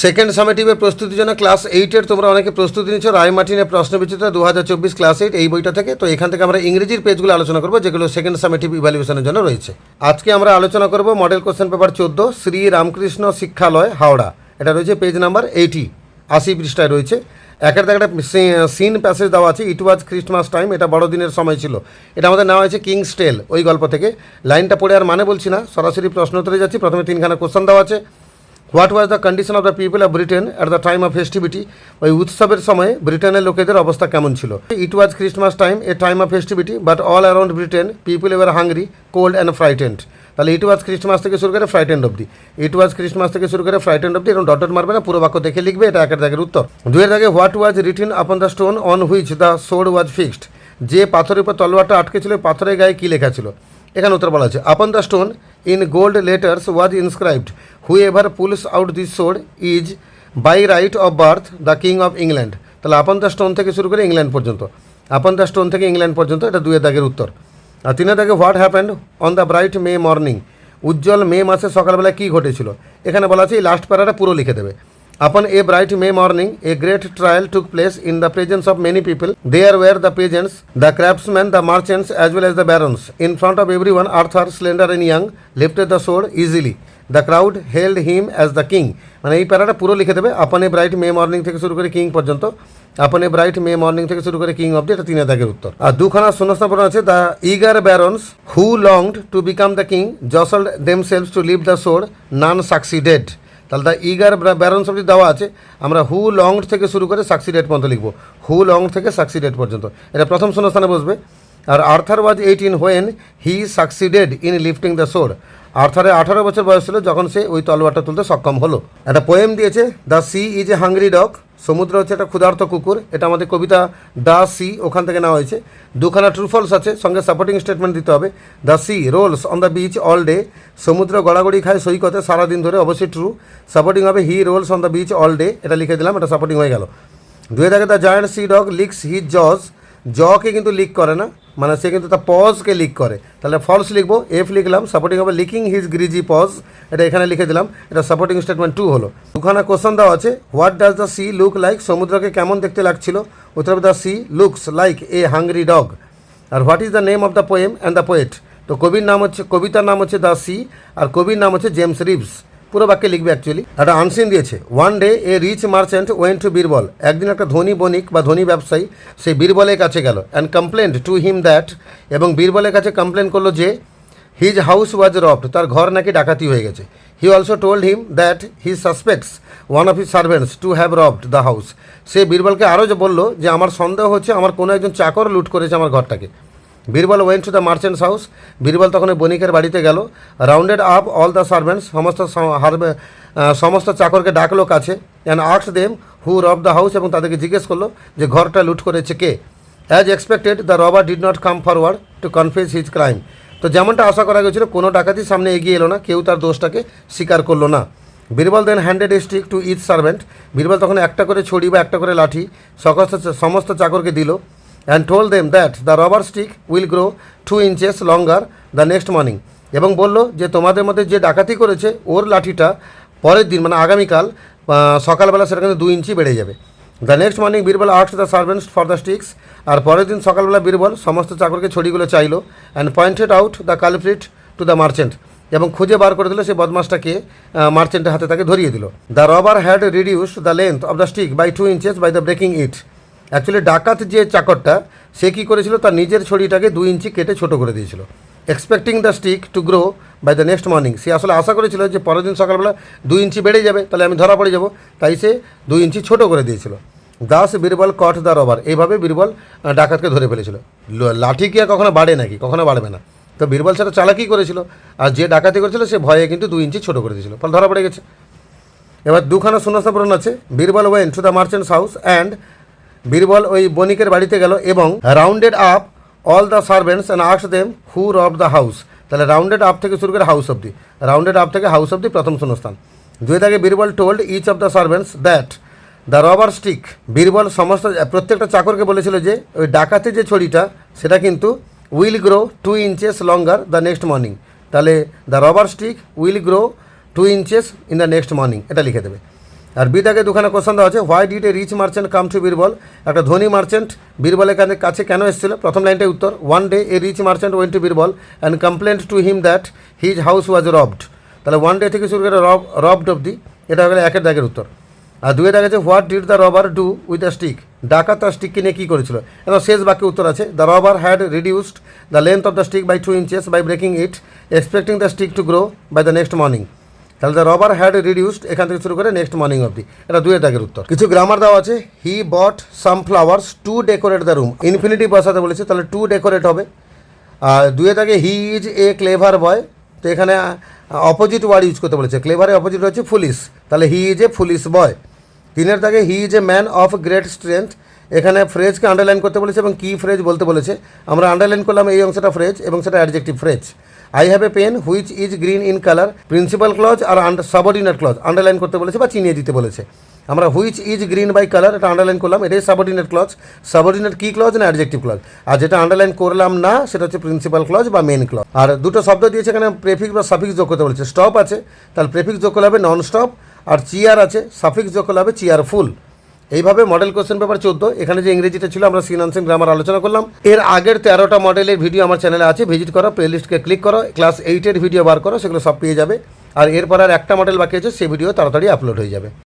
Second সামেটিভের প্রস্তুতির জন্য class 8-এর তোমরা অনেকে প্রস্তুতি নিচ্ছ রায়মার্টিনের প্রশ্ন বিচিত্রা 2024 ক্লাস 8 এই বইটা থেকে। তো এখান থেকে আমরা ইংরেজির পেজগুলো আলোচনা করবো যেগুলো সেকেন্ড সামেটিভ ইভ্যালুয়েশনের জন্য রয়েছে। আজকে আমরা আলোচনা করব model question paper 14 Shri Ramakrishna Shikshalaya Howrah. এটা রয়েছে পেজ নাম্বার 80 পৃষ্ঠায় রয়েছে। একের একটা সিন প্যাসেজ দেওয়া আছে, ইট ওয়াজ ক্রিসমাস টাইম, এটা বড়দিনের সময় ছিল। এটা আমাদের নেওয়া হয়েছে কিংস টেল ওই গল্প থেকে। লাইনটা পড়ে আর মানে বলছি না, সরাসরি প্রশ্ন উত্তরে যাচ্ছি। প্রথমে 3খানা কোশ্চেন দেওয়া আছে। What was the condition of the people of Britain at the time of festivity? ওই উৎসবের সময়ে ব্রিটেনের লোকেদের অবস্থা কেমন ছিল? It was Christmas time, a time of festivity, but all around Britain people ever hungry, cold and frightened. তাহলে it was Christmas থেকে শুরু করে ফ্রাইটেন্ড অবধি, ইট ওয়াজ ক্রিসমাস থেকে শুরু করে ফ্রাইটেন্ড অবধি। এরকম ডট মারবে না, পুরো বাক্য দেখে লিখবে। এটা একের দাগের উত্তর। দুয়ের দাগে হোয়াট ওয়াজ রিটেন আপন the stone on which the sword was fixed? যে পাথরের উপর তলোয়ারটা আটকে ছিল, পাথরের গায়ে কী লেখা ছিল? এখানে উত্তর বলা আছে upon the stone in gold letters was inscribed whoever pulls out this sword is by right of birth the king of England. তাহলে আপন দ্য স্টোন থেকে শুরু করে ইংল্যান্ড পর্যন্ত, আপন দ্য স্টোন থেকে ইংল্যান্ড পর্যন্ত, এটা দুয়ের দাগের উত্তর। আর তিনের দাগে what happened on the bright May morning? উজ্জ্বল মে মাসে সকালবেলা কী ঘটেছিল? এখানে বলা আছে এই লাস্ট প্যারাটা পুরো লিখে দেবে। Upon a bright May morning, a great trial took place in the presence of many people. There were the peasants, the craftsmen, the merchants, as well as the barons. In front of everyone, Arthur, slender and young, lifted the sword easily. The crowd hailed him as the king. মানে এই প্যারাটা পুরো লিখে দেবে। Upon a bright May morning থেকে শুরু করে king পর্যন্ত, Upon a bright May morning থেকে শুরু করে কিং অব্দি, এটা তিনের দাগের উত্তর। আর দুখানা শূন্যস্থান পূরণ আছে। The eager barons who longed to become the king jostled themselves to lift the sword. None succeeded. তাহলে দ্য ইগার ব্যারন সবজি দেওয়া আছে। আমরা হু লংড থেকে শুরু করে সাকসিডেড পর্যন্ত লিখবো, হু লংড থেকে সাকসিডেড পর্যন্ত। এটা প্রথম শূন্যস্থানে বসবে। আর Arthur was 18 when he succeeded in lifting the sword. আর্থারের 18 বছর বয়স ছিল যখন সে ওই তলোয়ারটা তুলতে সক্ষম হলো। একটা পোয়েম দিয়েছে, the sea is a hungry dog. সমুদ্র হচ্ছে একটা ক্ষুধার্ত কুকুর। এটা আমাদের কবিতা দ্য সি, ওখান থেকে নেওয়া হয়েছে। দুখানা ট্রু ফলস আছে, সঙ্গে সাপোর্টিং স্টেটমেন্ট দিতে হবে। The sea rolls on the beach all day. সমুদ্র গড়াগড়ি খায় সৈকতে সারাদিন ধরে, অবশ্যই ট্রু। সাপোর্টিং হবে he rolls on the beach all day, এটা লিখে দিলাম, এটা সাপোর্টিং হয়ে গেল। দুয়ে থাকে the giant sea dog licks his jaws. জকে কিন্তু লিক করে না, মানে সে কিন্তু তার পজকে লিক করে। তাহলে ফলস লিখবো, এফ লিখলাম। সাপোর্টিং হবে লিকিং হিজ গ্রিজি পজ, এটা এখানে লিখে দিলাম, এটা সাপোর্টিং স্টেটমেন্ট 2 হলো। দুখানা কোশ্চেন দেওয়া আছে। What does the sea look like? সমুদ্রকে কেমন দেখতে লাগছিল? উত্তর হবে the sea looks like a hungry dog. আর what is the name of the poem and the poet? তো কবির নাম হচ্ছে, কবিতার নাম হচ্ছে দ্য সি, আর কবির নাম হচ্ছে জেমস রিভস। পুরো বাক্যে লিখবে অ্যাকচুয়ালি। একটা আনসিন দিয়েছে। One day a rich merchant went to Birbal. একদিন একটা ধনী বণিক বা ধনী ব্যবসায়ী সেই বীরবলের কাছে গেল, অ্যান্ড কমপ্লেন্ড টু হিম দ্যাট, এবং বীরবলের কাছে কমপ্লেন করলো যে হিজ হাউস ওয়াজ রবড, তার ঘর নাকি ডাকাতি হয়ে গেছে। He also told him that he suspects one of his servants to have robbed the house. সে বীরবলকে আরও যে বললো যে আমার সন্দেহ হচ্ছে আমার কোনো একজন চাকর লুট করেছে আমার ঘরটাকে। Birbal went to the merchants house. Birbal তখন বণিকের বাড়িতে গেল। Rounded up all the servants, সমস্ত চাকরকে ডাকলো কাছে। অ্যান্ড আস্কড দেম হু রব দ্য হাউস, এবং তাদেরকে জিজ্ঞেস করলো যে ঘরটা লুট করেছে কে। As expected the robber did not come forward to confess his crime. তো যেমনটা আশা করা গেছিলো, কোনো ডাকাতি সামনে এগিয়ে এলো না, কেউ তার দোষটাকে স্বীকার করলো না। Birbal then handed a stick to each servant. Birbal তখন একটা করে ছড়ি বা একটা করে লাঠি সমস্ত চাকরকে দিল। And told them that the robber stick will grow 2 inches longer the next morning. এবং বলল যে তোমাদের মধ্যে যে ডাকাতি করেছে ওর লাঠিটা পরের দিন মানে আগামীকাল সকালবেলা সেটা কিন্তু 2 ইঞ্চি বেড়ে যাবে। The next morning Birbal asked the servants for the sticks. আর পরের দিন সকালবেলা বীরবল সমস্ত চাকরকে ছড়িগুলো চাইলো। And pointed out the culprit to the merchant, এবং খুঁজে বার করে দিল সে বদমাসটাকে, মার্চেন্টের হাতে তাকে ধরিয়ে দিল। The robber had reduced the length of the stick by 2 inches by the breaking it. Actually ডাকাত যে চাকরটা সে কী করেছিল, তার নিজের ছড়িটাকে 2 ইঞ্চি কেটে ছোটো করে দিয়েছিল। Expecting the stick to grow by the next morning. সে আসলে আশা করেছিল যে পরের দিন সকালবেলা 2 ইঞ্চি বেড়ে যাবে, তাহলে আমি ধরা পড়ে যাব, তাই সে 2 ইঞ্চি ছোটো করে দিয়েছিল। Thus Birbal caught the robber. এইভাবে বীরবল ডাকাতকে ধরে ফেলেছিল। লাঠি কি আর কখনো বাড়ে নাকি? কখনো বাড়বে না। তো বীরবল সেটা চালাকি করেছিল, আর যে ডাকাতি করেছিল সে ভয়ে কিন্তু 2 ইঞ্চি ছোটো করে দিয়েছিল, ফলে ধরা পড়ে গেছে। এবার দুখানা শূন্যস্থান পূরণ আছে। Birbal went to the merchants house and, Birbal ওই বণিকের বাড়িতে গেল এবং rounded up all the servants and asked them হু রব দ্য হাউস। তাহলে রাউন্ডেড আপ থেকে শুরু করে হাউস অব্দি, রাউন্ডেড আপ থেকে হাউস অব্দি প্রথম শূন্যস্থান। দুই থাকে Birbal told each of the servants that the robber stick. Birbal প্রত্যেকটা চাকরকে বলেছিল যে ওই ডাকাতে যে ছড়িটা সেটা কিন্তু will grow 2 inches longer the next morning. তাহলে the robber stick will grow 2 inches in the next morning, এটা লিখে দেবে। আর বি দাগে দুখানা কোশ্চেন দেওয়া আছে, why did a rich merchant come to Birbal, একটা ধনী মার্চেন্ট বীরবলের কাছে কেন এসেছিল? প্রথম লাইনটাই উত্তর, one day a rich merchant went to Birbal and complaint to him that his house was robbed. তাহলে ওয়ান ডে থেকে শুরু করে রবড অব্দি, এটা হয়ে গেল একের দাগের উত্তর। আর দুয়ের দাগে আছে, what did the rubber do with the stick, ডাকাত তার স্টিককে নিয়ে কী করেছিল? এবং শেষ বাক্যে উত্তর আছে, the robber had reduced the length of the stick by 2 inches by breaking it expecting the stick to grow by the next morning. তাহলে দ্য রবার হ্যাড রিডিউসড এখান থেকে শুরু করে নেক্সট মর্নিং অবধি, এটা দুয়ের দাগের উত্তর। কিছু গ্রামার দেওয়া আছে, he bought some flowers to decorate the room, infinitive বসাতে বলেছে, তাহলে টু ডেকোরেট হবে। আর দুয়ের দাগে হি ইজ এ ক্লেভার বয়, তো এখানে অপোজিট ওয়ার্ড ইউজ করতে বলেছে, ক্লেভারের অপোজিট হচ্ছে ফুলিশ, তাহলে হি ইজ এ ফুলিশ বয়। তিনের দাগে he is a man of great strength, এখানে ফ্রেজকে আন্ডারলাইন করতে বলেছে এবং কি ফ্রেজ বলতে বলেছে, আমরা আন্ডারলাইন করলাম এই অংশটা ফ্রেজ এবং সেটা adjective phrase. I have a pen which is green in colour, principal clause আর সাবঅর্ডিনেট ক্লজ আন্ডারলাইন করতে বলেছে বা চিনিয়ে দিতে বলেছে। আমরা which is green by colour এটা আন্ডারলাইন করলাম, এটাই সাবঅর্ডিনেট ক্লজ। সাবঅর্ডিনেট কি ক্লজ না অ্যাডজেক্টিভ ক্লজ, আর যেটা আন্ডারলাইন করলাম না সেটা হচ্ছে প্রিন্সিপাল ক্লজ বা মেন ক্লজ। আর দুটো শব্দ দিয়েছে এখানে, প্রেফিক্স বা সাফিক্স যোগ করতে বলেছে, স্টপ আছে তাহলে প্রেফিক্স যোগ করলে হবে নন স্টপ, আর চিয়ার আছে সাফিক্স যোগ করলে হবে চিয়ারফুল। এইভাবে মডেল কোশ্চেন পেপার 14, এখানে যে ইংরেজিটা ছিল আমরা সিন আনসিন গ্রামার আলোচনা করলাম। এর আগের 13টা মডেলের ভিডিও আমার চ্যানেলে আছে, ভিজিট করো, প্লেলিস্টকে ক্লিক করো, ক্লাস 8-এর ভিডিও বার করো, সেগুলো সব পেয়ে যাবে। আর এরপর আর একটা মডেল বাকি আছে, সেই ভিডিও তাড়াতাড়ি আপলোড হয়ে যাবে।